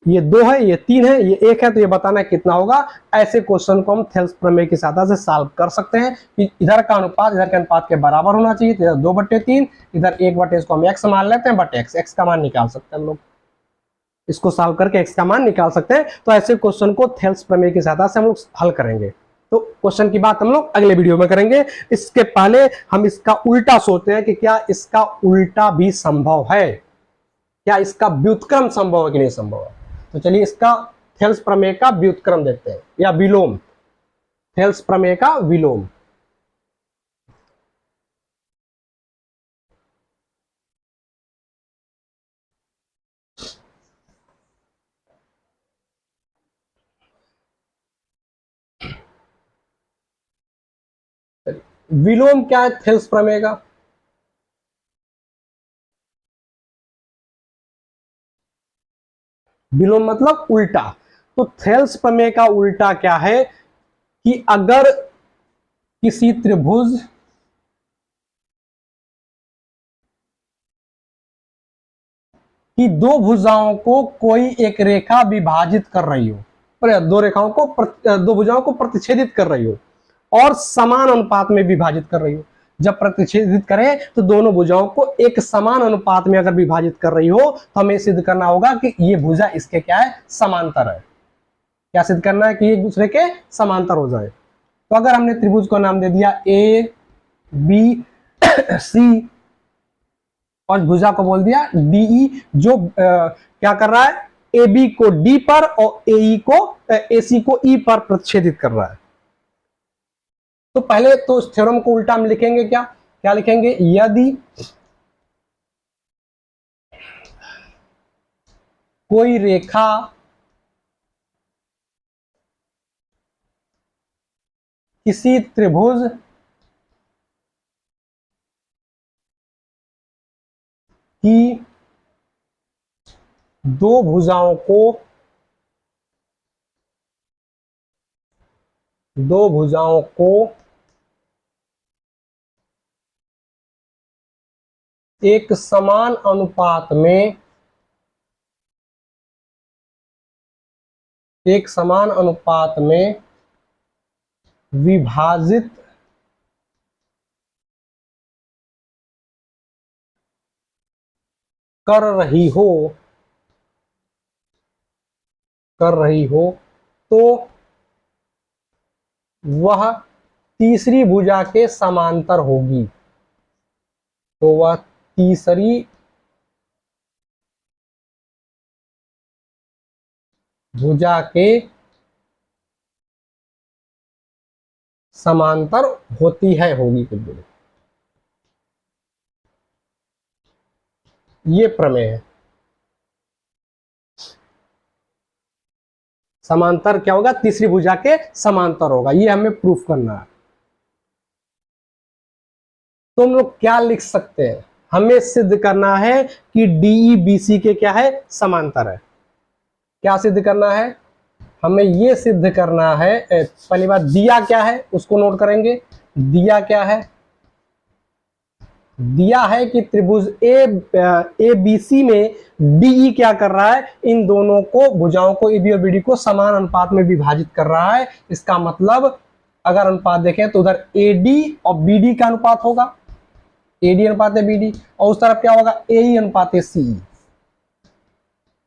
ये 2 है, ये 3 है, ये 1 है, तो ये बताना कितना होगा। ऐसे क्वेश्चन को हम थेल्स प्रमेय की सहायता से सॉल्व कर सकते हैं कि इधर का अनुपात इधर के अनुपात के बराबर होना चाहिए, तो इधर 2/3, इधर 1/, इसको हम x मान लेते हैं, बटे x का मान निकाल सकते हैं हम लोग, इसको सॉल्व करके x का मान निकाल सकते हैं। तो ऐसे क्वेश्चन को थेल्स प्रमेय की सहायता से हम लोग हल करेंगे। तो क्वेश्चन की बात हम लोग अगले वीडियो में करेंगे। इसके पहले हम इसका उल्टा सोचते हैं कि क्या इसका उल्टा भी संभव है, क्या इसका व्युत्क्रम संभव है कि नहीं संभव है। तो चलिए इसका थेल्स प्रमेय का व्युत्क्रम देखते हैं, या विलोम, थेल्स प्रमेय का विलोम। विलोम क्या है थेल्स प्रमेय का? विलोम मतलब उल्टा। तो थेल्स प्रमेय का उल्टा क्या है कि अगर किसी त्रिभुज की दो भुजाओं को कोई एक रेखा विभाजित कर रही हो, और दो रेखाओं को दो भुजाओं को प्रतिच्छेदित कर रही हो और समान अनुपात में विभाजित कर रही हो। जब प्रतिच्छेदित करें तो दोनों भुजाओं को एक समान अनुपात में अगर विभाजित कर रही हो तो हमें सिद्ध करना होगा कि ये भुजा इसके क्या है, समांतर है। क्या सिद्ध करना है कि एक दूसरे के समांतर हो जाए। तो अगर हमने त्रिभुज को नाम दे दिया ए बी सी और भुजा को बोल दिया डीई, जो क्या कर रहा है, ए बी को डी पर और ए को एसी को ई पर प्रतिच्छेदित कर रहा है। तो पहले तो इस थ्योरम को उल्टा में लिखेंगे, क्या क्या लिखेंगे, यदि कोई रेखा किसी त्रिभुज की दो भुजाओं को एक समान अनुपात में विभाजित कर रही हो तो वह तीसरी भुजा के समांतर होगी। तो वह तीसरी भुजा के समांतर होती है, होगी कुछ भी। ये प्रमेय है। समांतर क्या होगा, तीसरी भुजा के समांतर होगा, ये हमें प्रूफ करना है। तो हम लोग क्या लिख सकते हैं, हमें सिद्ध करना है कि डीई बीसी के क्या है, समांतर है। क्या सिद्ध करना है, हमें ये सिद्ध करना है, पहली बात दिया क्या है उसको नोट करेंगे। दिया क्या है, दिया है कि त्रिभुज ए बी सी में डीई क्या कर रहा है, इन दोनों को भुजाओं को ए बी और बी डी को समान अनुपात में विभाजित कर रहा है। इसका मतलब अगर अनुपात देखें तो उधर ए डी और बी डी का अनुपात होगा, ए डी अनुपात है बी डी, और उस तरफ क्या होगा, ए ई अनुपात सी,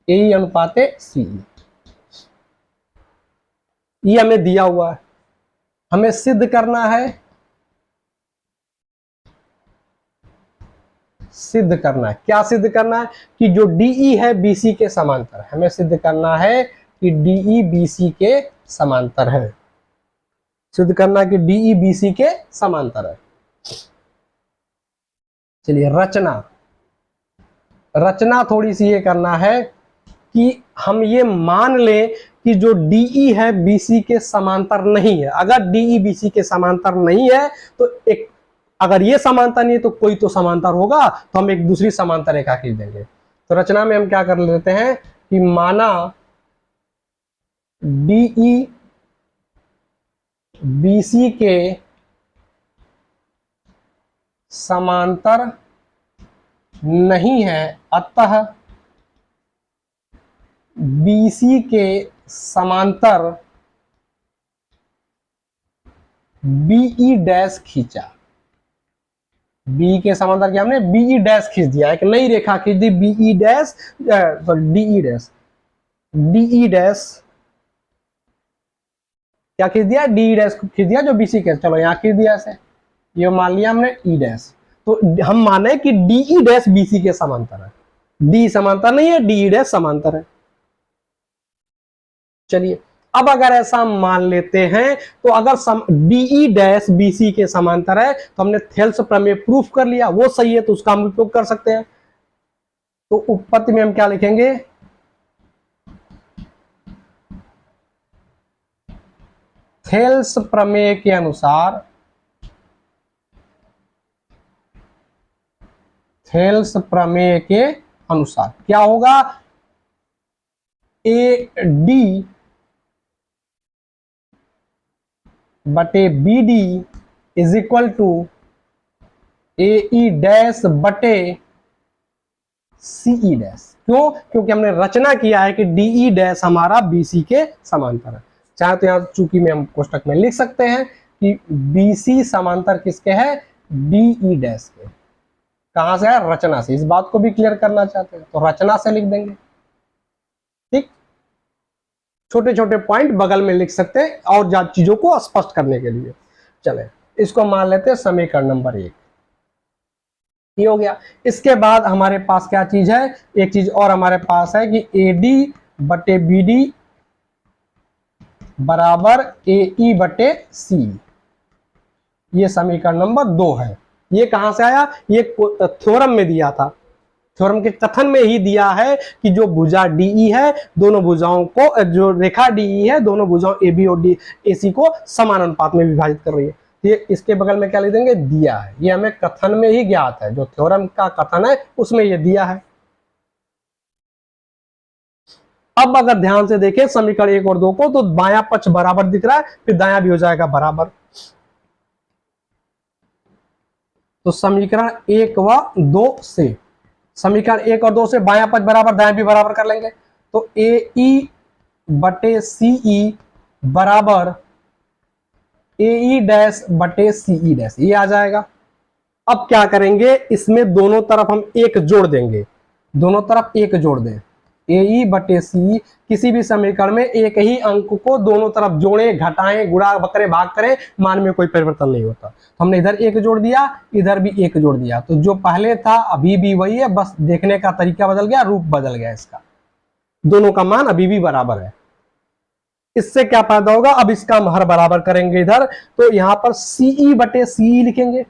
ए ई अनुपात सी। ये हमें दिया हुआ है, हमें सिद्ध करना है, क्या सिद्ध करना है कि जो डीई है बीसी के समांतर है। हमें सिद्ध करना है कि डीई बीसी के समांतर है, सिद्ध करना है कि डीई बीसी के समांतर है। चलिए रचना थोड़ी सी ये करना है कि हम ये मान लें कि जो डीई है बीसी के समांतर नहीं है। अगर डीई बीसी के समांतर नहीं है तो एक, अगर ये समांतर नहीं है तो कोई तो समांतर होगा, तो हम एक दूसरी समांतर रेखा खींच देंगे। तो रचना में हम क्या कर लेते हैं कि माना डीई बीसी के समांतर नहीं है, अतः बीसी के समांतर बीई डैश खींचा। बी के समांतर क्या हमने बीई डैश खींच दिया, एक नई रेखा खींच दी BE dash, sorry DE dash क्या खींच दिया, डी डैश को खींच दिया जो बीसी के, चलो यहाँ खींच दिया ऐसे, ये मान लिया हमने ई डैश। तो हम माने कि डीई डैश बीसी के समांतर है, डी समांतर नहीं है, डीई डैश समांतर है। चलिए अब अगर ऐसा मान लेते हैं तो अगर डीई डैश बीसी के समांतर है तो हमने थेल्स प्रमेय प्रूफ कर लिया, वो सही है तो उसका हम उपयोग कर सकते हैं। तो उत्पत्ति में हम क्या लिखेंगे, थेल्स प्रमेय के अनुसार, थेल्स प्रमेय के अनुसार क्या होगा, ए डी बटे B D is equal to A E dash बटे सीई डैश। क्यों, क्योंकि हमने रचना किया है कि डीई डैश हमारा बीसी के समांतर है। चाहे तो यहां चूंकि में हम कोष्टक में लिख सकते हैं कि बीसी समांतर किसके है, डीई डैश के। कहां से है, रचना से। इस बात को भी क्लियर करना चाहते हैं तो रचना से लिख देंगे। ठीक, छोटे छोटे पॉइंट बगल में लिख सकते हैं और ज्यादा चीजों को स्पष्ट करने के लिए। चले इसको मान लेते हैं समीकरण नंबर 1, ये हो गया। इसके बाद हमारे पास क्या चीज है, एक चीज और हमारे पास है कि ए डी बटे बी डी बराबर ए ई बटे सी, ये समीकरण नंबर 2 है। ये कहां से आया, ये थ्योरम में दिया था, थ्योरम के कथन में ही दिया है कि जो भुजा डीई है, दोनों भुजाओं को, जो रेखा डीई है, दोनों भुजाओं ए बी और डी ए सी को समान अनुपात में विभाजित कर रही है। ये इसके बगल में क्या लिख देंगे, दिया है। ये हमें कथन में ही ज्ञात है, जो थ्योरम का कथन है उसमें ये दिया है। अब अगर ध्यान से देखें समीकरण 1 और 2 को, तो बायां पक्ष बराबर दिख रहा है, फिर दायां भी हो जाएगा बराबर। तो समीकरण 1 व 2 से, समीकरण 1 और 2 से बायां पक्ष बराबर, दायां भी बराबर कर लेंगे। तो ए ई बटे सी ई बराबर ए ई डैश बटे सी ई डैश, ये आ जाएगा। अब क्या करेंगे, इसमें दोनों तरफ हम एक जोड़ देंगे, दोनों तरफ एक जोड़ दें। ए ई बटे सी, किसी भी समीकरण में एक ही अंक को दोनों तरफ जोड़ें, घटाएं, गुणा करें, भाग करें, मान में कोई परिवर्तन नहीं होता। तो हमने इधर एक जोड़ दिया, इधर भी एक जोड़ दिया, तो जो पहले था अभी भी वही है, बस देखने का तरीका बदल गया, रूप बदल गया इसका। दोनों का मान अभी भी बराबर है। इससे क्या फायदा होगा, अब इसका हम हर बराबर करेंगे इधर, तो यहां पर सीई बटे सी लिखेंगे,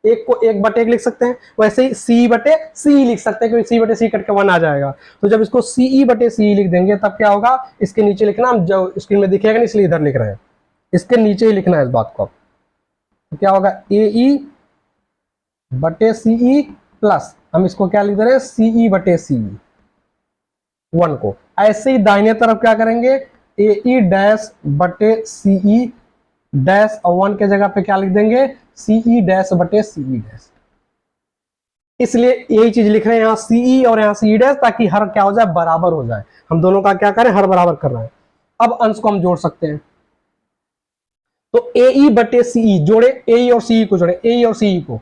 एक को 1/1 लिख सकते हैं, वैसे ही सी बटे सी लिख सकते हैं, क्योंकि सी बटे सी कट के 1 आ जाएगा। तो जब इसको सीई बटे सी लिख देंगे तब क्या होगा, इसके नीचे लिखना, हम जो स्क्रीन में दिखेगा नहीं इसलिए इधर लिख रहे हैं, इसके नीचे ही लिखना है इस बात को। तो क्या होगा, ए ई बटे सीई प्लस, हम इसको क्या लिख दे रहे हैं, सीई बटे सी 1 को। ऐसे ही दाहिने तरफ क्या करेंगे, ए ई डैश बटे सीई डैश, और 1 के जगह पे क्या लिख देंगे, सीई डैश बटे सीई डैश। इसलिए यही चीज लिख रहे हैं यहाँ सीई और यहाँ सीई डैश, ताकि हर क्या हो जाए, बराबर हो जाए। हम दोनों का क्या करें, हर बराबर कर रहे हैं। अब अंश को हम जोड़ सकते हैं, तो ए ई बटे सीई जोड़े, ए ई और सीई को जोड़े, ए ई और सीई को।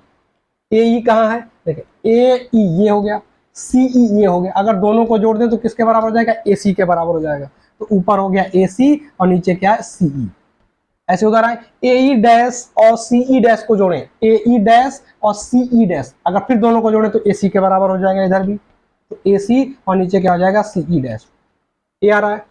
ए ई कहाँ है, देखिए ए ई ये हो गया, सीई ये हो गया। अगर दोनों को जोड़ दें तो किसके बराबर हो जाएगा, ए सी के बराबर हो जाएगा। तो ऊपर हो गया ए सी और नीचे क्या है, सीई। ऐसे उधर आए, ए ई डैश और सीई डैश को जोड़ें, ए ई डैश और सीई डैश, अगर फिर दोनों को जोड़ें तो ए सी के बराबर हो जाएगा इधर भी। तो ए सी और नीचे क्या हो जाएगा, सीई डैश। ये आ रहा है,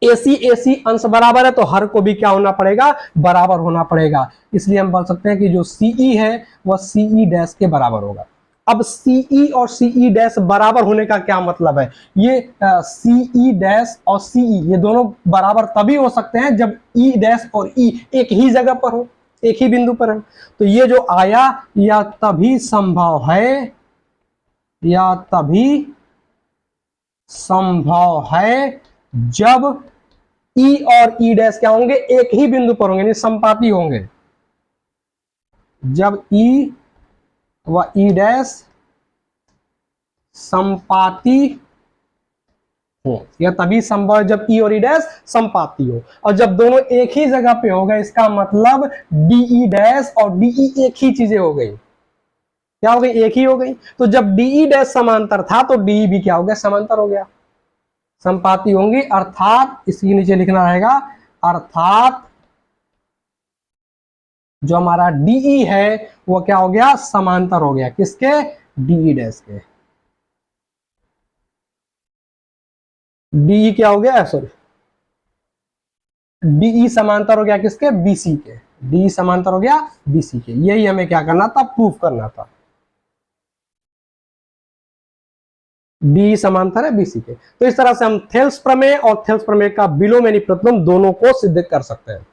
ए सी अंश बराबर है, तो हर को भी क्या होना पड़ेगा, बराबर होना पड़ेगा। इसलिए हम बोल सकते हैं कि जो सीई है वह सीई डैश के बराबर होगा। अब सीई और सीई डैश बराबर होने का क्या मतलब है, ये सीई डैश और सीई ये दोनों बराबर तभी हो सकते हैं जब ई डैश और ई एक ही जगह पर हो, एक ही बिंदु पर है। तो ये जो आया, या तभी संभव है, या तभी संभव है जब ई और ई डैश क्या होंगे, एक ही बिंदु पर होंगे, यानी संपाती होंगे। जब ई व ई डैश संपाती हो, यह तभी संभव है जब ई और ई डैश संपाती हो। और जब दोनों एक ही जगह पे होगा, इसका मतलब डीई डैश और डीई एक ही चीजें हो गई। क्या हो गई, एक ही हो गई। तो जब डीई डैश समांतर था तो डीई भी क्या हो गया, समांतर हो गया, संपाती होंगी। अर्थात इसके नीचे लिखना रहेगा, अर्थात जो हमारा डीई है वो क्या हो गया, समांतर हो गया किसके, डीई डैश के। डीई क्या हो गया, सॉरी, डीई समांतर हो गया किसके, बीसी के। डीई समांतर हो गया बीसी के। यही हमें क्या करना था, प्रूफ करना था। डी समांतर है बीसी के। तो इस तरह से हम थेल्स प्रमेय और थेल्स प्रमेय का बिलोमेनी प्रतिबंध दोनों को सिद्ध कर सकते हैं।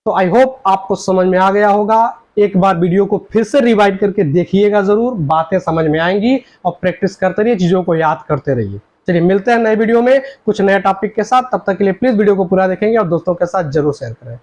तो आई होप आपको समझ में आ गया होगा। एक बार वीडियो को फिर से रिवाइड करके देखिएगा जरूर, बातें समझ में आएंगी और प्रैक्टिस करते रहिए, चीजों को याद करते रहिए। चलिए मिलते हैं नए वीडियो में कुछ नए टॉपिक के साथ। तब तक के लिए प्लीज वीडियो को पूरा देखेंगे और दोस्तों के साथ जरूर शेयर करें।